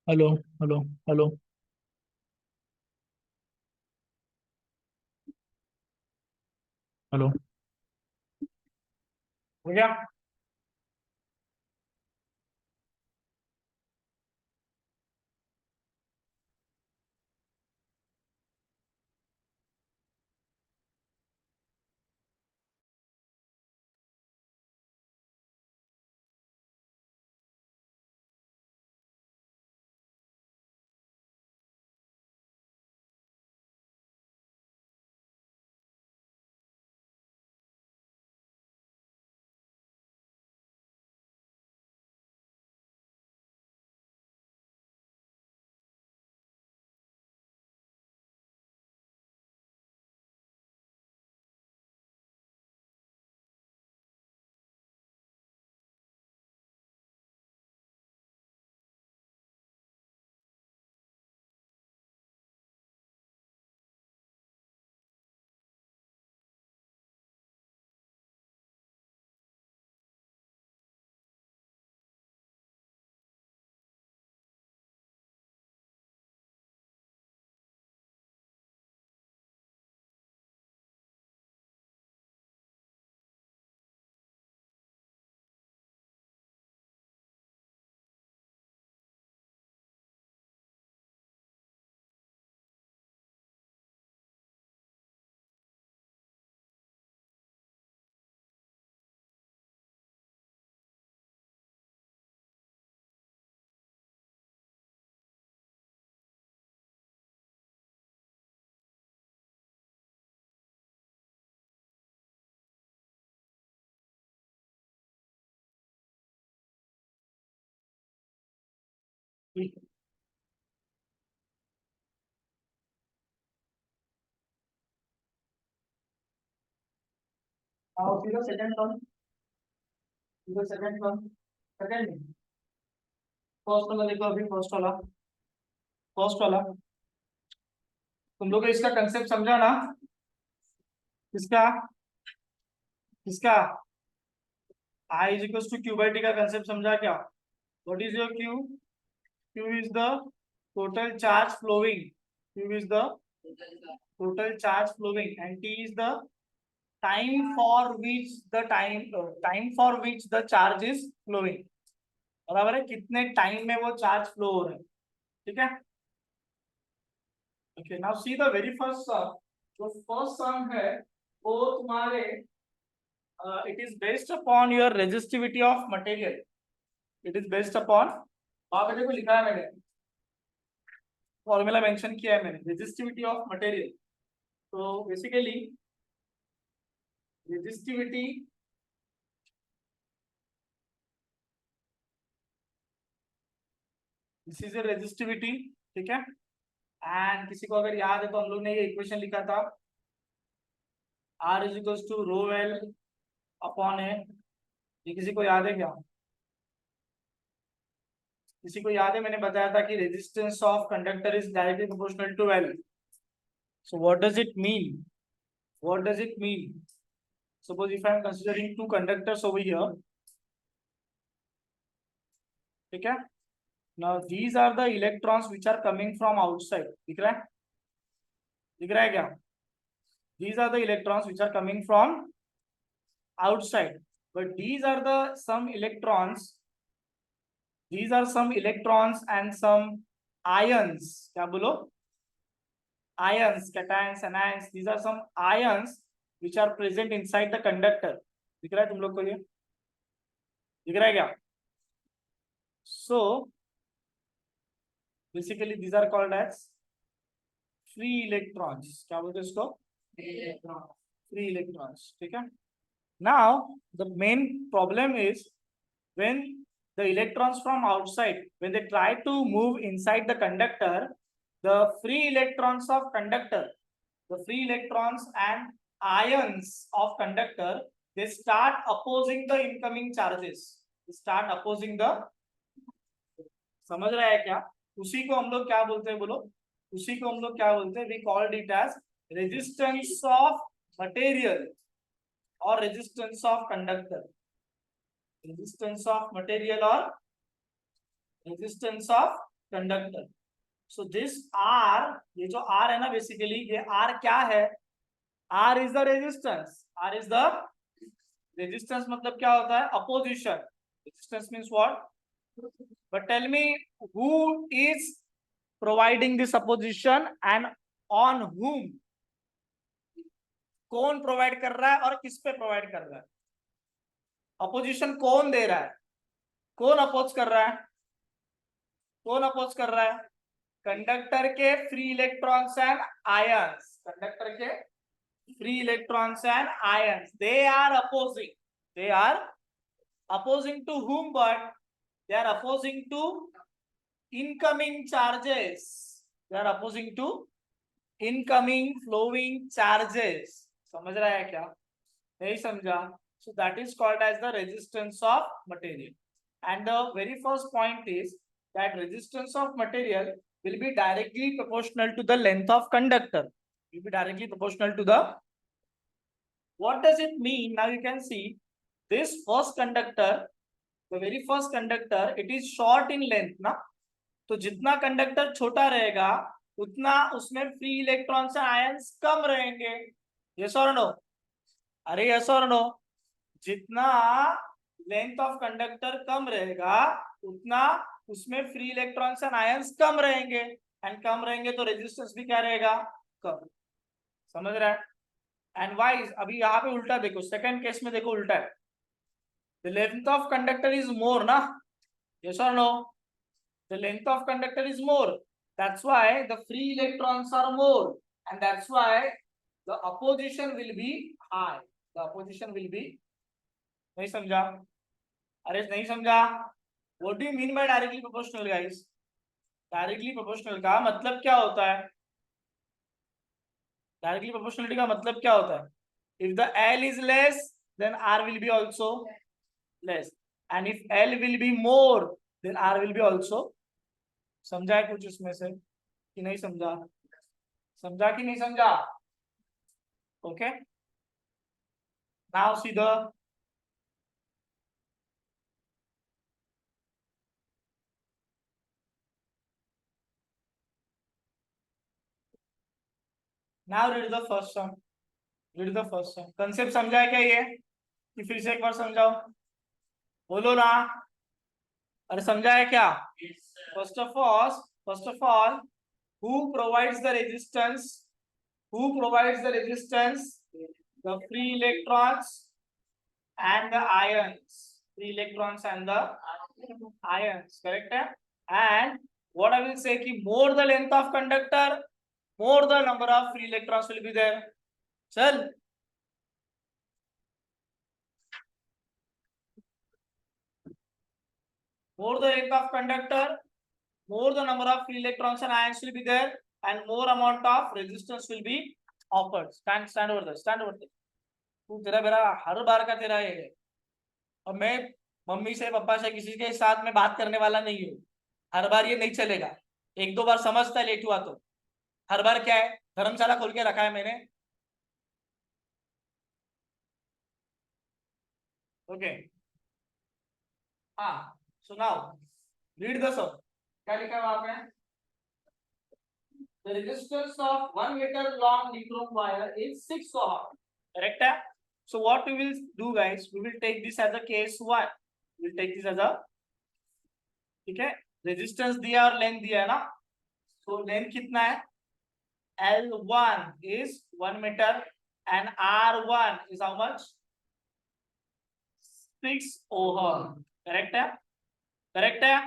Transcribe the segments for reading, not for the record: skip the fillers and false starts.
Hello. Hello. Hello. Hello. हो गया। ठीक है। आओ फिर सेकंड टर्म। फिर सेकंड टर्म। सेकंड नहीं, फर्स्ट वाला देखो अभी। फर्स्ट वाला तुम लोग को इसका कंसेप्ट समझा ना? इसका इसका I is equal to Q by T का कंसेप्ट समझा क्या? What is your Q? Q is the total charge flowing. Q is the total charge flowing and T is the time for which the charge is flowing. बराबर है, कितने time में वो charge flow हो रहा है। ठीक है। Okay, now see the very first sum. जो फर्स्ट सम है वो तुम्हारे it is based upon your resistivity of material. It is based upon, वहां पे देखो लिखा है मैंने, फॉर्मूला मेंशन किया है मैंने, रेजिस्टिविटी ऑफ मटेरियल। तो basically resistivity, this is a resistivity. ठीक है। एंड किसी को अगर याद है तो हम लोग ने ये इक्वेशन लिखा था, R is equal to rho L upon A. ये किसी को याद है क्या? किसी को याद है? मैंने बताया था कि resistance of conductor is directly proportional to L. So what does it mean? What does it mean? Suppose if I am considering two conductors over here. ठीक है। Now these are the electrons which are coming from outside. दिख रहा है? दिख रहा है क्या? These are the electrons which are coming from outside, but these are some electrons and some ions. क्या बोलो? Ions, cations, anions. These are some ions which are present inside the conductor. दिख रहा है तुम लोग को? ये दिख रहा है क्या? So basically these are called as free electrons. क्या बोलते हैं इसको? Free electrons. ठीक है। Now the main problem is when the electrons from outside, when they try to move inside the conductor, the free electrons of conductor, the free electrons and ions of conductor, they start opposing the incoming charges. They start opposing the, समझ रहा है क्या? उसी को हम लोग क्या बोलते हैं बोलो? उसी को हम लोग क्या बोलते हैं? We called it as resistance of material or resistance of conductor. Resistance of material or resistance of conductor. So this R, ये जो आर है ना, बेसिकली ये आर क्या है? R is the resistance. R is the resistance मतलब क्या होता है? Opposition. Resistance means what? But tell me, who is providing this opposition and on whom? कौन प्रोवाइड कर रहा है और किस पे प्रोवाइड कर रहा है? अपोजिशन कौन दे रहा है? कौन अपोज कर रहा है? कौन अपोज कर रहा है? कंडक्टर के free electrons and ions. Conductor के free electrons and ions, they are opposing. They are opposing to whom? But they are opposing to incoming charges. They are opposing to incoming flowing charges. समझ रहा है क्या? नहीं समझा? So that is called as the resistance of material. And the very first point is that resistance of material will be directly proportional to the length of conductor. Will be directly proportional to the. What does it mean? Now you can see this first conductor, the very first conductor, it is short in length, ना? तो जितना conductor छोटा रहेगा उतना उसमें free electrons and ions कम रहेंगे. Yes और no? अरे यस और नो? जितना लेंथ ऑफ कंडक्टर कम रहेगा उतना उसमें फ्री इलेक्ट्रॉन्स एंड आयंस कम रहेंगे. एंड कम रहेंगे तो रेजिस्टेंस भी क्या रहेगा? कम. समझ रहा है? एंड वाइज अभी यहाँ पे उल्टा देखो, सेकंड केस में देखो उल्टा है. The length of conductor is more ना? यस और no? The length of conductor is more, that's why the free electrons are more and that's why the opposition will be high. The opposition will be. नहीं समझा? अरे नहीं समझा? What do you mean by directly proportional guys? Directly proportional का मतलब क्या होता है? डायरेक्टली प्रोपोर्शनलिटी का मतलब क्या होता है? If the L is less, then R will be also less. And if L will be more, then R will be also. समझा है कुछ इसमें से कि नहीं समझा? समझा कि नहीं समझा? Okay. Now see the. Now read the first sum. Read the first sum. Concept समझा है क्या ये? कि फिर से एक बार समझाओ. बोलो ना. अरे समझा है क्या? First of all, who provides the resistance? Who provides the resistance? The free electrons and the ions. Free electrons and the ions. Correct? And what I will say कि more the length of conductor, more the number of free electrons will be there. चल. More the length of conductor, more the number of free electrons and ions will be there, and more amount of resistance will be offered. Stand over there. Stand over there. तू तेरा मेरा हर बार का तेरा ये है. और मैं मम्मी से पापा से किसी के साथ में बात करने वाला नहीं हूँ. हर बार ये नहीं चलेगा. एक दो बार समझता है लेट हुआ तो. हर बार क्या है? धर्मशाला खोल के रखा है मैंने. ओके. हाँ. सो नाउ रीड द सम. क्या लिखा है वहां पे? The resistance of 1 meter long nichrome wire is 6 ohm. Correct? So what we will do, guys? We will take this as a case 1. We will take this as a. ठीक है? Resistance दिया और length दिया है ना? So length कितना है? L1 is 1 meter and R1 is how much? 6 ohm. Correct है? Correct है?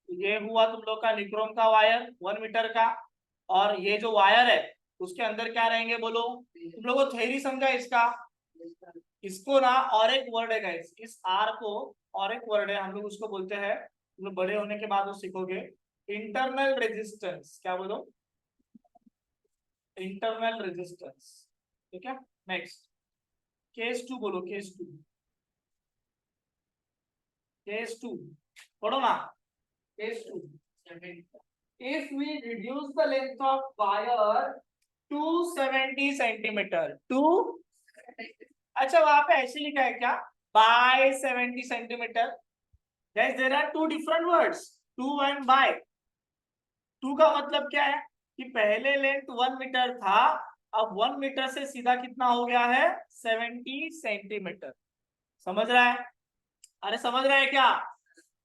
ये हुआ तुम लोग का निक्रोम का वायर 1 मीटर का. और ये जो वायर है उसके अंदर क्या रहेंगे बोलो? तुम लोगों को थ्योरी समझा इसका? इसको ना और एक वर्ड है गाइस, इस आर को और एक वर्ड है, हम लोग उसको बोलते हैं, तुम लोग बड़े होने के बाद वो सीखोगे, इंटरनल रेजिस्टेंस. क्या बोलो? Internal resistance. ठीक है. नेक्स्ट केस 2 बोलो. केस 2. केस 2 पढ़ो ना. Case 2. If we reduce the length of wire to 70 centimeter to. अच्छा वहां पे ऐसे लिखा है क्या? By 70 centimeter. Guys, there are two different words, to and by. 2 का मतलब क्या है कि पहले लेंथ 1 मीटर था, अब 1 मीटर से सीधा कितना हो गया है 70 सेंटीमीटर। समझ रहा है? अरे समझ रहा है क्या?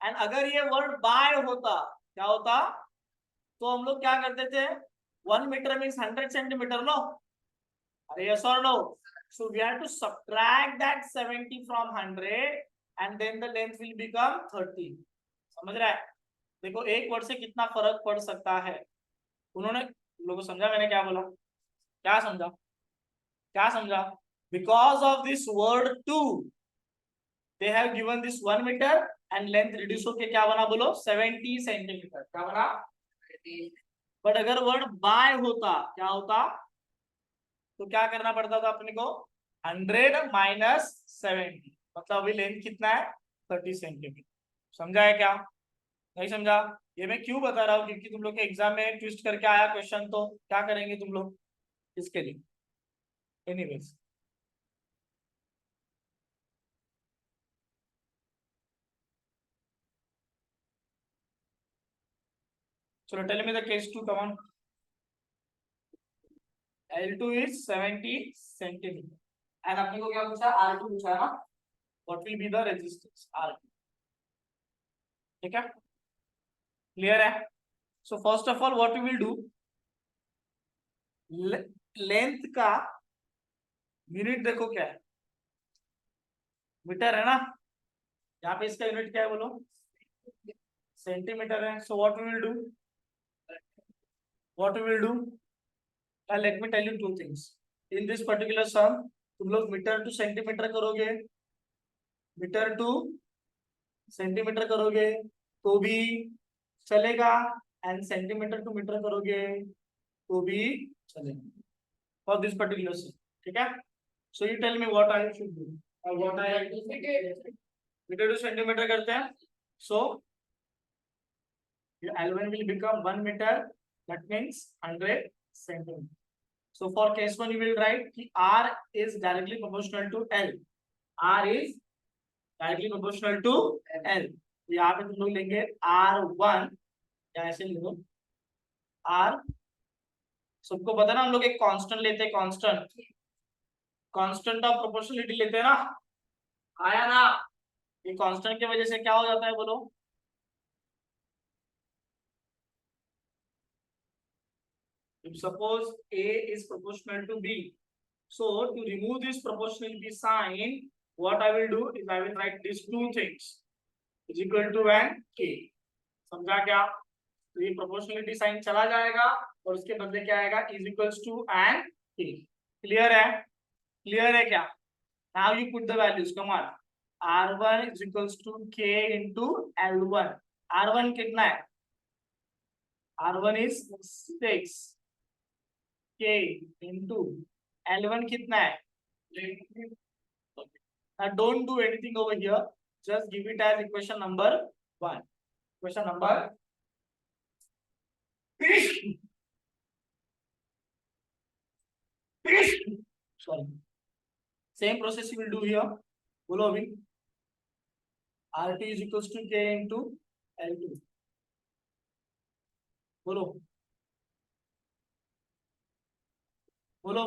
एंड अगर ये वर्ड बाय होता, क्या होता? तो हम लोग क्या करते थे, 1 मीटर मीन्स 100 सेंटीमीटर, नो? अरे यस और no? So we have to subtract that 70 from 100 and then the length will become 30. समझ रहा है? देखो एक वर्ड से कितना फर्क पड़ सकता है। उन्होंने लोगों को समझा मैंने क्या बोला? क्या समझा? क्या समझा? Because of this word 2 they have given this 1 meter and length reduce होके क्या बना बोलो 70 सेंटीमीटर। क्या बना? बट अगर वर्ड बाय होता क्या होता? तो क्या करना पड़ता था अपने को 100 माइनस 70, मतलब अभी लेंथ कितना है 30 सेंटीमीटर। समझा है क्या? नहीं समझा? ये मैं क्यों बता रहा हूँ क्योंकि तुम लोग के एग्जाम में ट्विस्ट करके आया क्वेश्चन, तो क्या करेंगे तुम लोग इसके लिए? एनीवेज चलो tell me the case 2, come on. L2 is 70 centimetre and अपने को क्या पूछा? R2 पूछा है ना? What will be the resistance R2? ठीक है, क्लियर है? So first of all what we will do, length का यूनिट देखो क्या है, मीटर है ना? यहाँ पे इसका यूनिट क्या है बोलो? सेंटीमीटर है। So what we will do, what we will do, let me tell you two things in this particular sum. तुम लोग मीटर टू सेंटीमीटर करोगे, मीटर टू सेंटीमीटर करोगे तो भी चलेगा, एंड सेंटीमीटर टू मीटर करोगे तो भी चलेगा फॉर दिस पर्टिकुलर सम। ठीक है? So you tell me what I should do, और what I metre to centimetre करते हैं। सो L1 will become 1 meter, that means 100 centimeter. So for case 1 you will write कि R is directly proportional to L. R is directly proportional to L. तो यहाँ पे तुम लोग लेंगे R1 या ऐसे लिखो R, सबको पता ना हम लोग एक कांस्टेंट लेते हैं, कांस्टेंट, कांस्टेंट ऑफ प्रोपोर्शनलिटी लेते हैं ना, आया ना? ये कांस्टेंट की वजह से क्या हो जाता है बोलो? If suppose A is proportional to B, so to remove this proportionality sign, what I will do is I will write these two things is equal to and K. समझा क्या? तो ये proportionality sign चला जाएगा और उसके बदले क्या आएगा? is equals to and K. Clear है? क्लियर है क्या? Now you put the values. Come on. R1 is equals to K into L1. R1 कितना है? R1 is 6. K into L1 कितना है? Now don't do anything over here. Just give it as equation number 1. Question number sorry. Same process you will do here. बोलो अभी RT is equals to K into L2. बोलो बोलो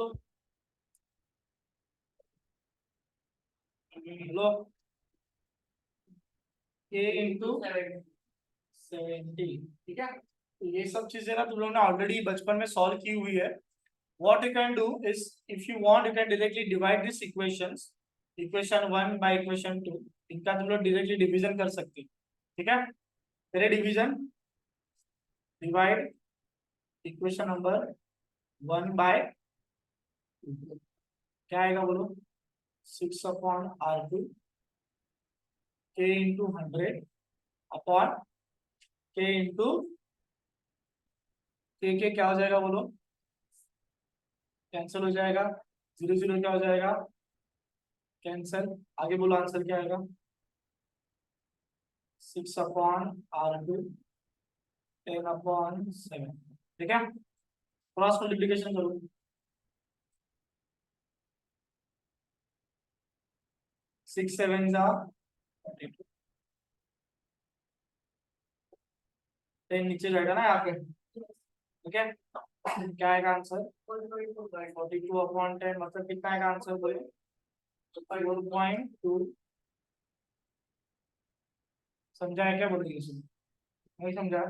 बोलो K into 70। ठीक है? तो ये सब चीजें ना तुम लोग ने ऑलरेडी बचपन में सॉल्व की हुई है। What you can do is, if you want, you can directly divide these equations, equation 1 by equation 2, इनका तुम लोग directly डिवीजन कर सकते हो। ठीक है? तेरे division divide equation number 1 by 2, क्या आएगा बोलो? 6/R2 K into 100 upon K into K क्या हो जाएगा बोलो? कैंसिल हो जाएगा, 0 0 क्या हो जाएगा? कैंसिल। आगे बोलो आंसर क्या आएगा? 6/R2 10/7। ठीक है? क्रॉस मल्टीप्लिकेशन करो। 6 7 जा 10 नीचे जाएगा ना यहाँ पे, ठीक है, क्या आएगा आंसर 42/10, मतलब कितना आएगा आंसर बोले 4.2। समझा है क्या बोल रही है? नहीं समझा?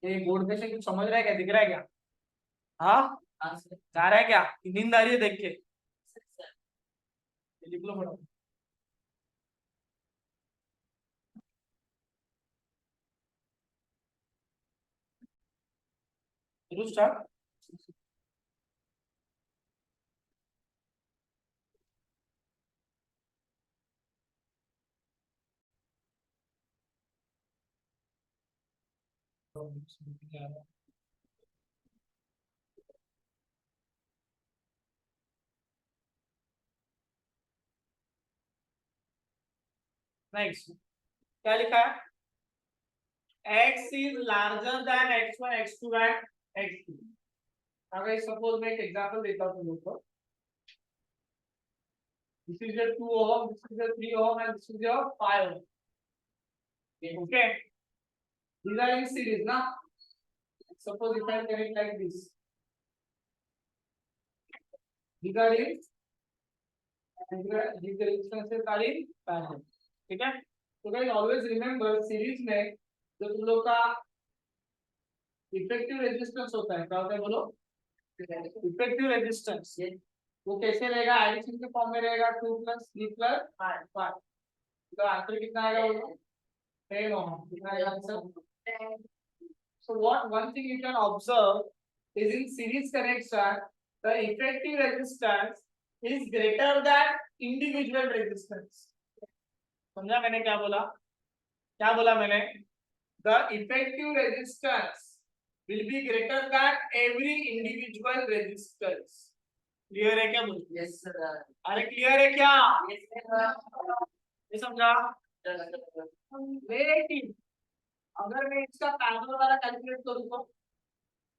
ये बोर्ड पे से कुछ समझ रहा है क्या, दिख रहा है क्या? हाँ, जा रहा है क्या, नींद आ रही है देख के? लिख लो फटाफट। स्टार्ट। नेक्स्ट क्या लिखा है? x is larger than x1, x2 and x3। अगर सपोज मैं एक एग्जांपल देता हूं तुम लोग को, this is your 2 ohm, this is your 3 ohm and this is your 5 ohm। okay, these are in series na, suppose if I connect like this, these are in, these resistances are in parallel। ठीक है, तो guys always remember series में जो तुम लोग का effective resistance होता है, क्या होता है बोलो? इफेक्टिव रेजिस्टेंस वो कैसे रहेगा? एडिशन के फॉर्म में रहेगा 2 + 3 + 5। तो आंसर कितना आएगा बोलो? 10 ओम। कितना आएगा answer? So what one thing you can observe is in series connection, the effective resistance is greater than individual resistance। समझा मैंने क्या बोला? क्या बोला मैंने? The effective resistance will be greater than every individual resistance। Clear है क्या बोल? Yes sir. अरे क्लियर है क्या? Yes sir. ये समझा? लेकिन अगर मैं इसका पैरेलल वाला कैलकुलेट करूं तो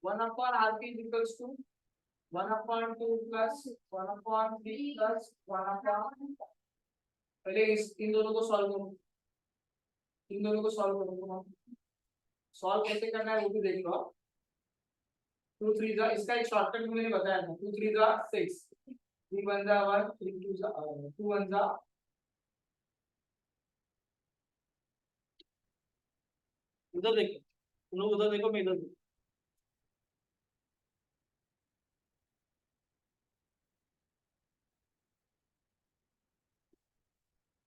1/RP = 1/2 + 1/3 + 1/, पहले इन दोनों को सॉल्व करो, इन दोनों को सॉल्व करो। सॉल्व कैसे करना है वो भी देख लो। 2 3 जा, इसका एक शॉर्टकट मैंने बताया था, 2 3 जा 6, 3 1 जा 1, 3 2 जा 2 1 जा, उधर देखो तुम लोग, उधर देखो मैं इधर देखो।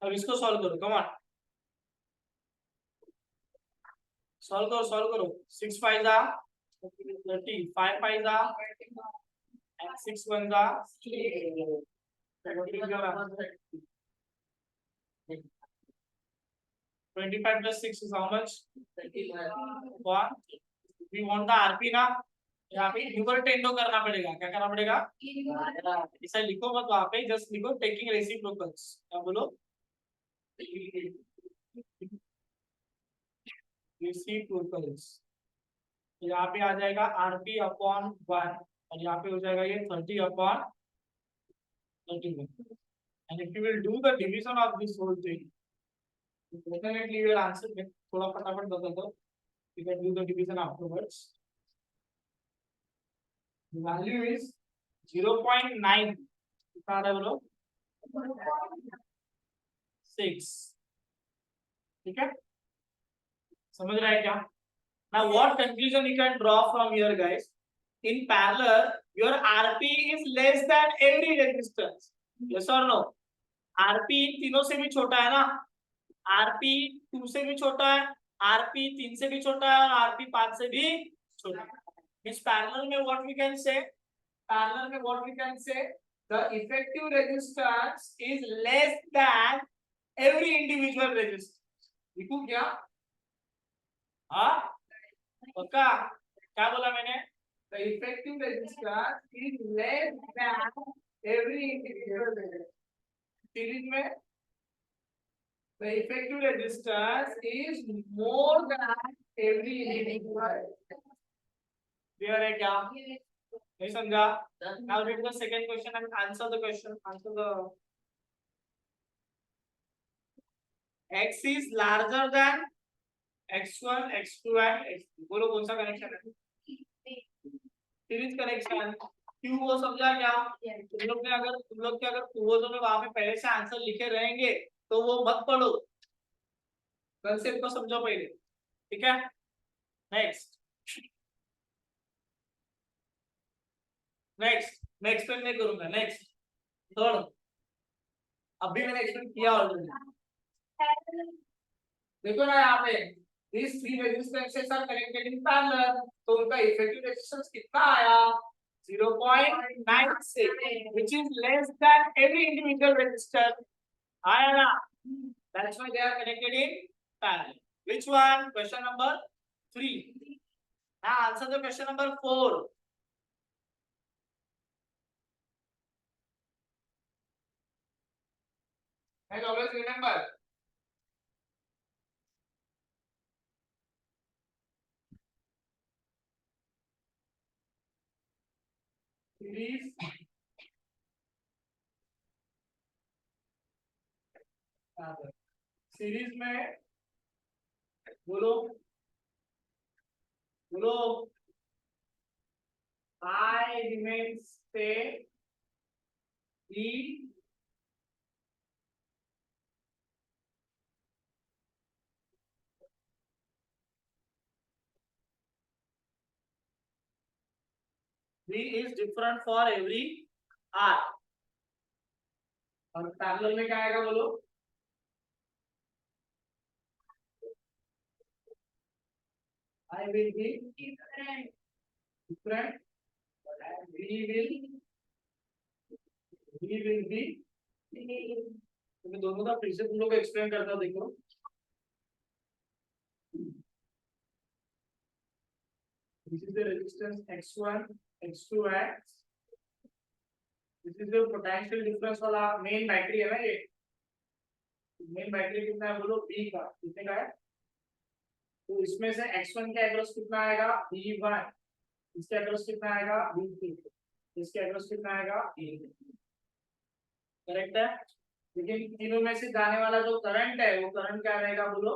अब इसको सॉल्व करो, कम ऑन सॉल्व करो। 6 5 जा 30, 5 5 जा and 6 1 जा 25 + 6 is how much? 1। we want the RP ना, यहाँ पे रिवर टेंडो करना पड़ेगा। क्या करना पड़ेगा? इसे लिखो मत, वहां पे जस्ट लिखो टेकिंग रेसिप्रोकल्स। क्या बोलो? रेसिप्रोकल्स। तो यहाँ पे आ जाएगा RP/1 और यहाँ पे हो जाएगा ये 30/31। and if you will do the division of this whole thing, definitely you will answer it। थोड़ा फटाफट बता दो, you can do the division afterwards। the value is 0.9। कितना आ रहा है बोलो? 6। ठीक है, समझ रहा है क्या? now what conclusion you can draw from here guys? in parallel your RP is less than every resistance। yes or no? RP तीनों से भी छोटा है ना, RP 2 से भी छोटा है, RP 3 से भी छोटा है और RP 5 से भी छोटा है। इस पैरेलल में what we can say, parallel में what we can say, the effective resistance is less than every individual resistance. लिखूं क्या? हाँ पक्का? क्या बोला मैंने? The effective resistance is less than every individual resistance. Series में the effective resistance is more than every individual। clear है क्या? नहीं समझा? now read the second question and answer the question। answer the x is larger than x1 x2 and x3। बोलो कौन सा connection है? Series connection क्यों वो समझा क्या? तुम लोग के अगर पूर्वजों में वहां पे पहले से आंसर लिखे रहेंगे तो वो मत पढ़ो, कंसेप्ट को समझो पहले, ठीक है? नेक्स्ट मैं एक्सप्लेन नहीं करूंगा। नेक्स्ट थर्ड, अभी मैंने एक्सप्लेन किया ऑलरेडी। देखो ना यहाँ पे these three resistances are connected in parallel, तो उनका इफेक्टिव रेजिस्टेंस कितना आया? 0.96, which is less than every individual resistor. आया ना? That's why they are connected in parallel. Which one? Question number 3. Now answer the question number 4. And always remember, series series में बोलो बोलो I remains stay, B is different for every R. और parallel में क्या आएगा बोलो? I will be different. V will be. तो मैं दोनों का फिर से तुम लोग को एक्सप्लेन करता हूँ, देखो। This is the resistance X1, X2 and this is the potential difference वाला मेन बैटरी है ना ये। मेन बैटरी कितना है बोलो? B का, कितने का है? तो इसमें से X1 का एक्रॉस कितना आएगा? B1, इसका एक्रॉस कितना आएगा? B2, इसका एक्रॉस कितना आएगा? A2। करेक्ट है? लेकिन तीनों में से जाने वाला जो करंट है वो करंट क्या रहेगा बोलो?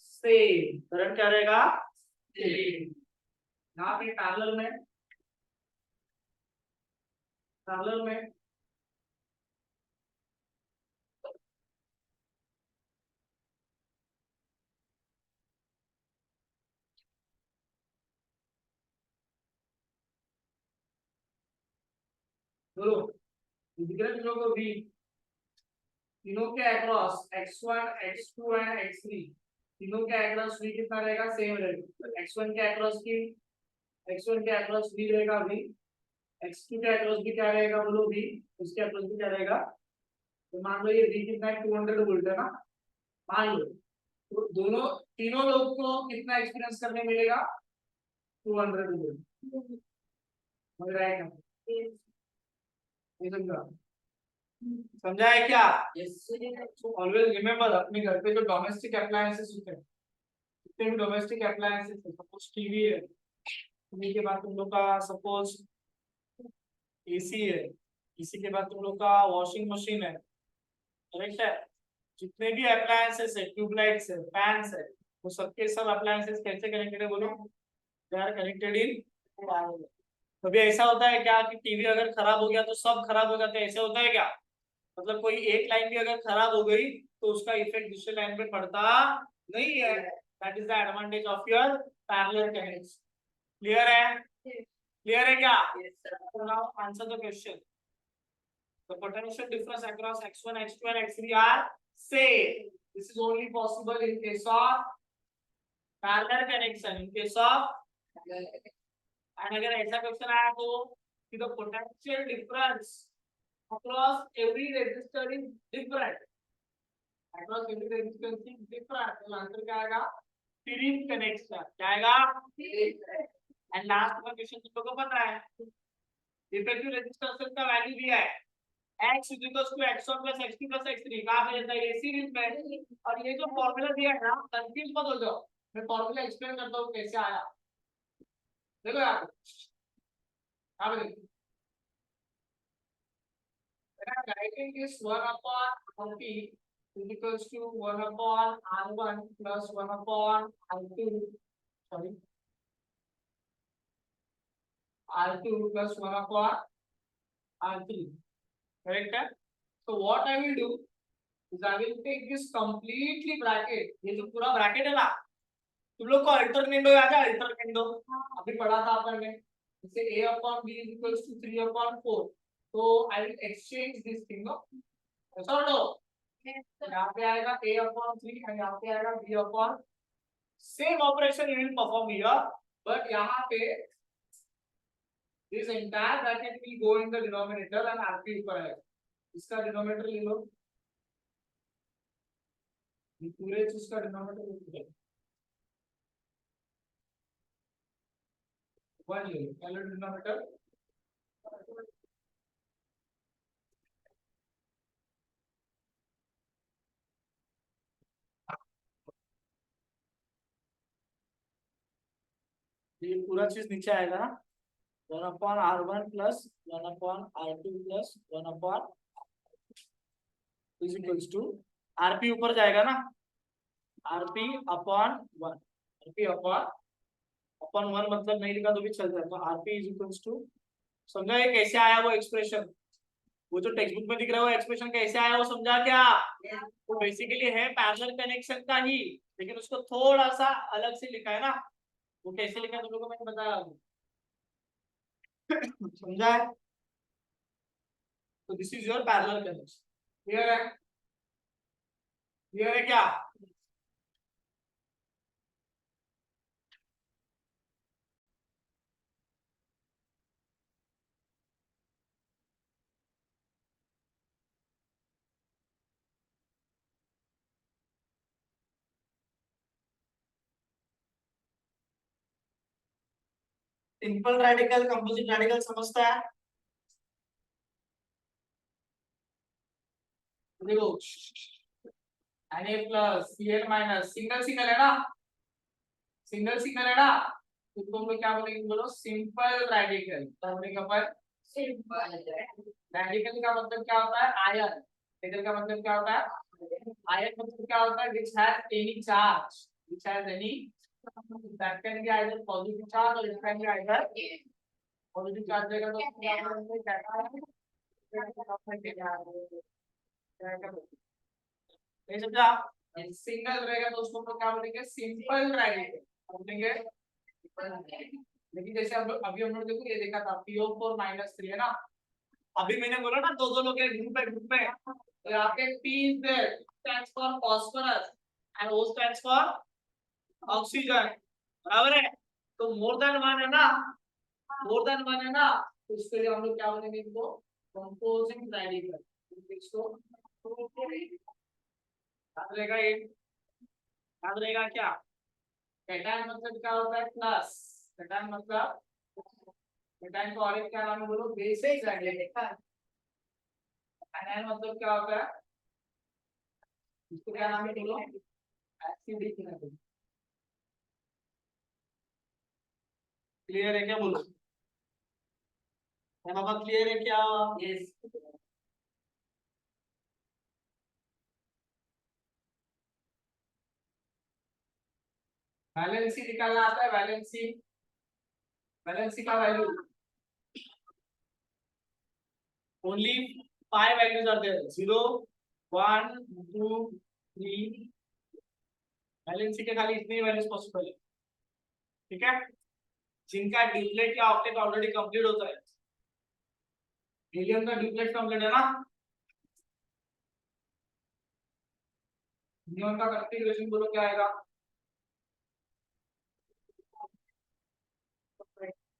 सेम। करंट क्या रहेगा? सेम। यहाँ पे पैरेलल में बोलो, दिख रहा है तुम लोगों को? V तीनों के across x1, x2 and x3, तीनों के अक्रॉस V कितना रहेगा? सेम रहेगा। x1 के अक्रॉस V रहेगा V, x2 के अक्रॉस भी क्या रहेगा बोलो? V, उसके अक्रॉस भी क्या रहेगा? तो मान लो ये V कितना है? 200 वोल्ट है ना, मान लो। तो दोनों तीनों लोग को कितना एक्सपीरियंस करने मिलेगा? 200 वोल्ट। समझ रहा है क्या? समझा है क्या? ऑलवेज रिमेम्बर, अपने घर पे जो डोमेस्टिक अप्लायंसेस होते हैं, जितने भी डोमेस्टिक अप्लायंसेस है, सपोज टीवी है, टीवी के बाद तुम लोग का सपोज एसी है, एसी के बाद तुम लोग का वॉशिंग मशीन है, करेक्ट है? जितने भी अप्लायंसेस है, ट्यूबलाइट्स है, फैंस है, वो सबके सब अप्लायंसेस कैसे कनेक्टेड है बोलो? They are connected in parallel. कभी ऐसा होता है क्या कि टीवी अगर खराब हो गया तो सब खराब हो जाते हैं? ऐसे होता है क्या? मतलब कोई एक लाइन भी अगर खराब हो गई तो उसका इफेक्ट दूसरे लाइन पे पड़ता नहीं है। That is the advantage of your parallel connection. Clear है? क्लियर है क्या? Now answer the question. The potential difference across x1, x2 and x3 are same. This is only possible in case of parallel connection. In case of and अगर ऐसा question आया तो the potential difference across every resistor is different. Across every resistance is different. तो answer क्या आएगा? Series connection. क्या आएगा? And last का क्वेश्चन तुम लोगों को पता है, इफेक्टिव रेजिस्टेंस का वैल्यू दिया है x = x1 + x2 + x3। कहां पे रहता है? ये सीरीज में। और ये जो फार्मूला दिया है ना, कंफ्यूज मत हो जाओ, मैं फार्मूला एक्सप्लेन करता हूं कैसे आया। देखो यार, अब देखो, writing is 1/RT = 1/R1 + 1/R2, sorry, R2 plus 1 upon R3. Correct है? So what I will do is I will take this completely bracket. ये जो पूरा bracket है ना, तुम लोग को अल्टरनेट याद है? अल्टरनेट अभी पढ़ा था अपन ने. जैसे a upon b is equals to 3 upon 4. So I will exchange this thing. No? ऐसा हो? यहाँ पे आएगा a upon 3 और यहाँ पे आएगा b upon. Same operation you will perform here, but यहाँ पे this entire bracket will go in the denominator and RP ऊपर आएगा. इसका डिनोमिनेटर ले लो. ये पूरे चीज का डिनोमिनेटर ले लो. 1 ले लो. पहले डिनोमिनेटर ये पूरा चीज नीचे आएगा ना. 1 upon R1 plus 1 upon R2 plus 1 upon is equals to RP ऊपर जाएगा ना. RP upon 1. RP upon 1 मतलब नहीं लिखा तो भी चल जाएगा. तो RP is equals to, समझा ये कैसे आया वो एक्सप्रेशन? वो जो टेक्स्ट बुक में दिख रहा है वो एक्सप्रेशन कैसे आया वो समझा क्या? वो बेसिकली है पैरेलल कनेक्शन का ही, लेकिन उसको थोड़ा सा अलग से लिखा है ना. वो कैसे लिखा है तुम लोगों को मैंने बताया. समझा है? तो this is your parallel connection. Clear है? क्लियर है क्या? सिंपल रेडिकल कंपोजिट रेडिकल समझता है? देखो Na plus Cl minus single single है ना. सिंगल सिंगल है ना. तो तुम लोग क्या बोलेंगे? बोलो सिंपल रेडिकल. तो हमने कहा पर सिंपल रेडिकल का मतलब क्या होता है? आयन. रेडिकल का मतलब क्या होता है? आयन मतलब क्या होता है? which has any charge. which has any, that can be either positive charge or it can be either positive charge रहेगा तो क्या नहीं समझा? सिंगल रहेगा तो उसको हम लोग क्या बोलेंगे? सिंपल रेडिकल बोलेंगे. लेकिन जैसे अब अभी हम लोग देखो ये देखा था PO4 -3 है ना. अभी मैंने बोला ना दो दो लोग के ग्रुप में तो यहाँ पे P is there, stands for phosphorus and O stands for oxygen. बराबर है? तो मोर देन वन है ना. मोर देन वन है ना, तो इसके लिए हम लोग क्या बोलेंगे? इनको कंपोजिंग रेडिकल. इसको याद रहेगा. ये याद रहेगा क्या? कैटायन मतलब क्या होता है? प्लस. कैटायन मतलब, कैटायन का और एक क्या नाम है बोलो? Basic radical. एनायन मतलब क्या होता है? इसको क्या नाम है बोलो? Acidic radical. क्लियर है क्या बोलो? है बाबा? क्लियर है क्या? यस. वैलेंसी निकालना आता है? वैलेंसी, वैलेंसी का value only 5 values are there. 0 1 2 3. वैलेंसी के खाली इतनी वैल्यूज पॉसिबल है. ठीक है? जिनका ड्यूप्लेट या ऑक्टेट ऑलरेडी कंप्लीट होता है. हीलियम का ड्यूप्लेट कंप्लीट है ना. नियॉन का कॉन्फ़िगरेशन बोलो क्या आएगा?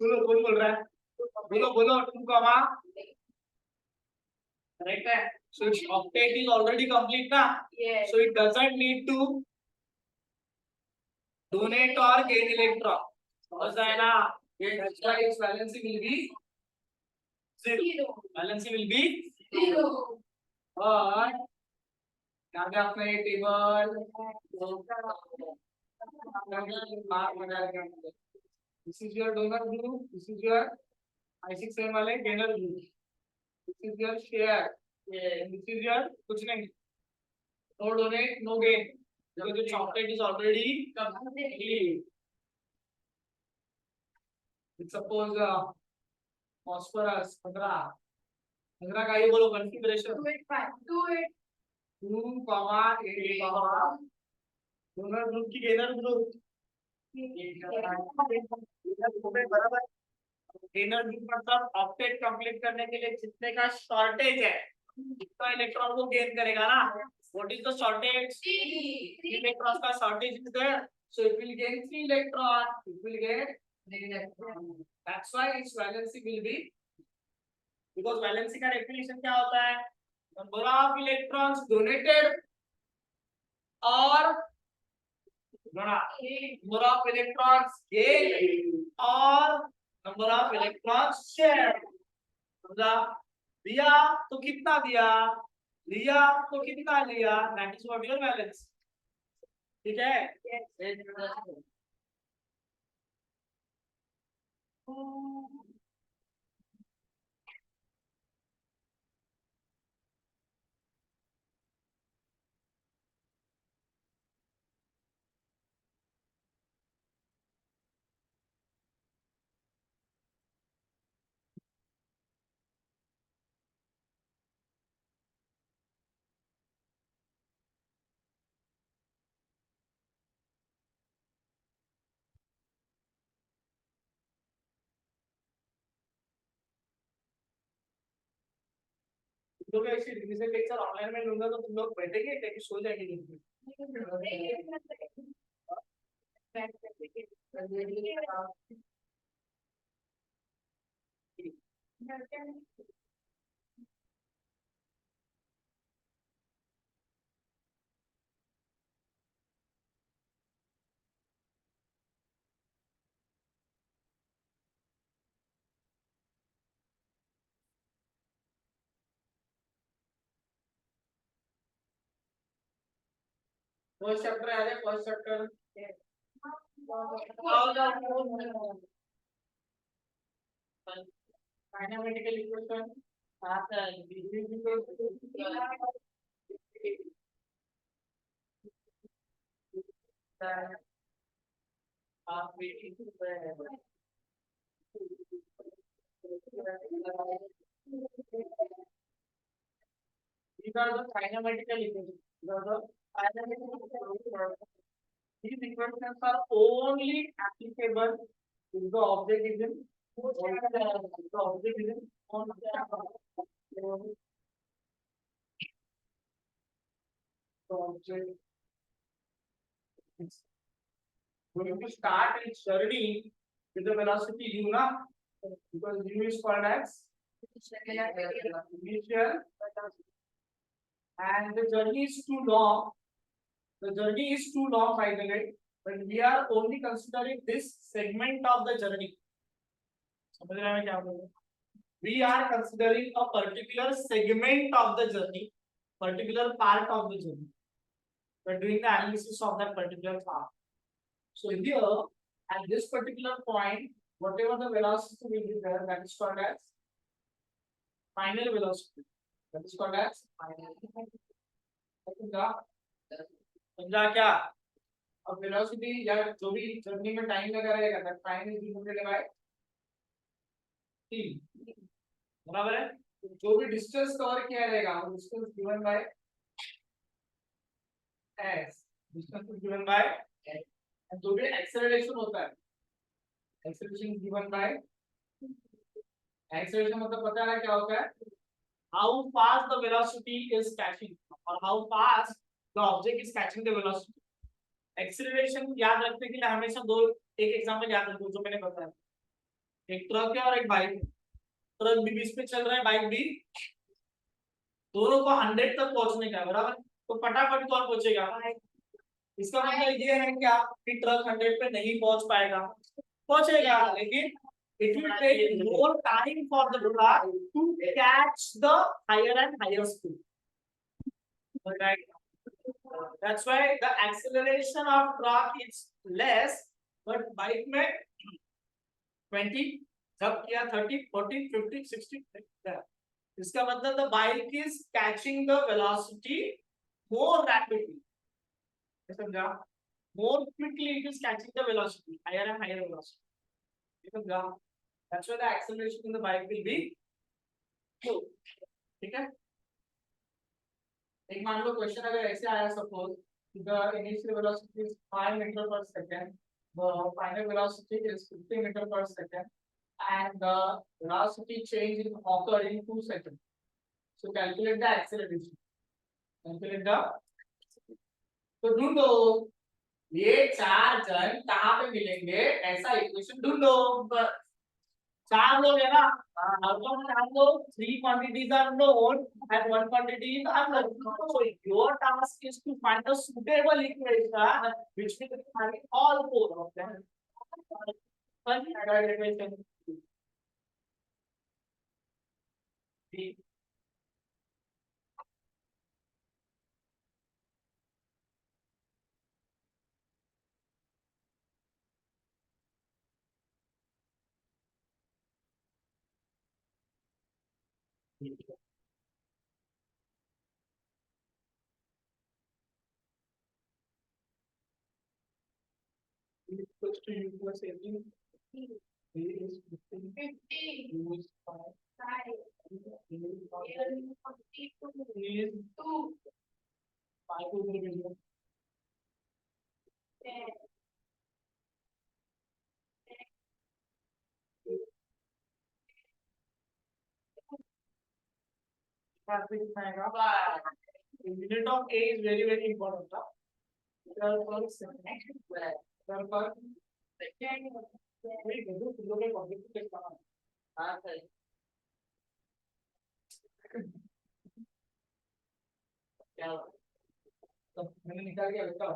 बोलो कौन बोल रहा है? बोलो बोलो. 2 कमा. करेक्ट है. So its octet is already complete ना. Yes. So it doesn't need to donate or gain electron. समझ आया ना? That's why its valency will be 0. Valency will be 0. और यहाँ पे आपका ये table this is your donor group, this is your I6M वाले gainer group, this is your share, this is your कुछ नहीं, no donate, no gain. because the chocolate is already complete. Suppose phosphorus 15 15 का ये बोलो configuration 2 comma 8 दोनों group की gainer group बराबर inner group मतलब ऑक्टेट कंप्लीट करने के लिए जितने का शॉर्टेज है जितना इलेक्ट्रॉन को गेन करेगा ना what is the shortage 3 electrons का shortage is there so it will gain 3 electron it will gain 3 electron that's why its valency will be because valency का डेफिनेशन क्या होता है नंबर ऑफ इलेक्ट्रॉन्स डोनेटेड और number of electrons gained or number of electrons shared समझा दिया तो कितना दिया लिया तो कितना लिया that is what your balance ठीक है लोग ऐसे रिवीजन लेक्चर ऑनलाइन में लूंगा तो तुम लोग बैठेंगे क्या कि सो जाएंगे फर्स्ट चैप्टर है फर्स्ट चैप्टर काइनेमेटिकल इक्वेशन आप these are the kinematical equations. These are the kinematical equations. These equations are only applicable if the object is in the object is in object is going to start its journey with the velocity u na because u is called as initial and the journey is too long. The journey is too long, by the way, but we are only considering this segment of the journey. We are considering a particular segment of the journey, particular part of the journey. We are doing the analysis of that particular part. So here, at this particular point, whatever the velocity will be there, that is called as final velocity. That is called as final velocity. समझा क्या अब velocity या जो भी journey में time लगा रहेगा that time is denoted by t बराबर है जो भी डिस्टेंस कवर किया रहेगा वो distance given by s distance is given by and जो भी एक्सेलरेशन होता है एक्सेलरेशन गिवन बाय एक्सेलरेशन मतलब पता है क्या होता है how fast the velocity is catching और how fast the object is catching the velocity acceleration याद रखने के लिए हमेशा दो एक एग्जांपल याद रखो जो मैंने बताया एक ट्रक है और एक बाइक ट्रक भी 20 पे चल रहा है बाइक भी दोनों को 100 तक पहुंचने का बराबर तो फटाफट कौन पहुंचेगा इसका मतलब ये है क्या कि ट्रक 100 पे नहीं पहुंच पाएगा पहुंचेगा लेकिन it will take more time for the truck to catch the higher and higher speed right that's why the acceleration of truck is less but bike में 20 जब किया 30 40 50 60 इसका मतलब the bike is catching the velocity more rapidly समझा more quickly it is catching the velocity higher and higher velocity समझा That's why the acceleration in the bike will be slow. ठीक है? एक मान लो क्वेश्चन अगर ऐसे आया suppose the initial velocity is 5 meter per second, the final velocity is 50 meter per second, and the velocity change is occurred in 2 seconds. So calculate the acceleration. Calculate the. तो ढूंढो ये चार जन कहाँ पे मिलेंगे ऐसा इक्वेशन ढूंढो. चार लोग है ना. चार लोग. Three quantities are known and one quantity is unknown. So your task is to find a suitable equation which will carry all four of them. First equation. B. Equals to U plus 18. B is 15. U is 5. U is 2. 5 to the middle. Unit of A is very important. मैंने निकाल के रखा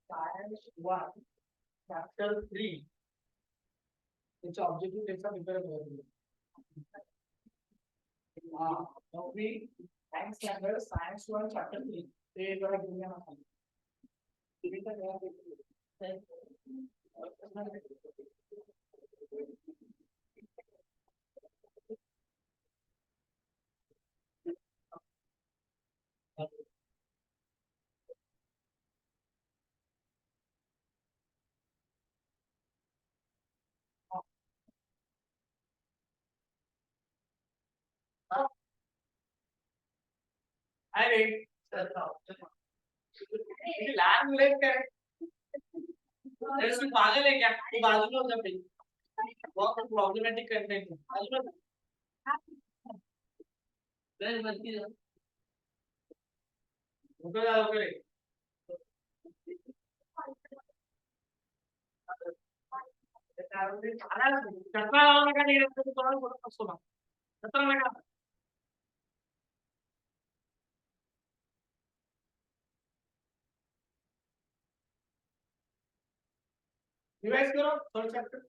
science 1 chapter 3 which objective कैसा prepare करोगे. now we thanks standard science 1 chapter 3 ये बड़ा दुनिया में अरे लैंड लेट कर तू पागल है क्या. तू बाजू में हो जा भाई. बहुत प्रॉब्लमेटिक कंटेंट है. बाजू में वेल बल्कि रुको जा रुको. चक्कर लगाने का नहीं रहता तो थोड़ा बहुत सुना. चक्कर लगा. रिवाइज करो थर्ड चैप्टर.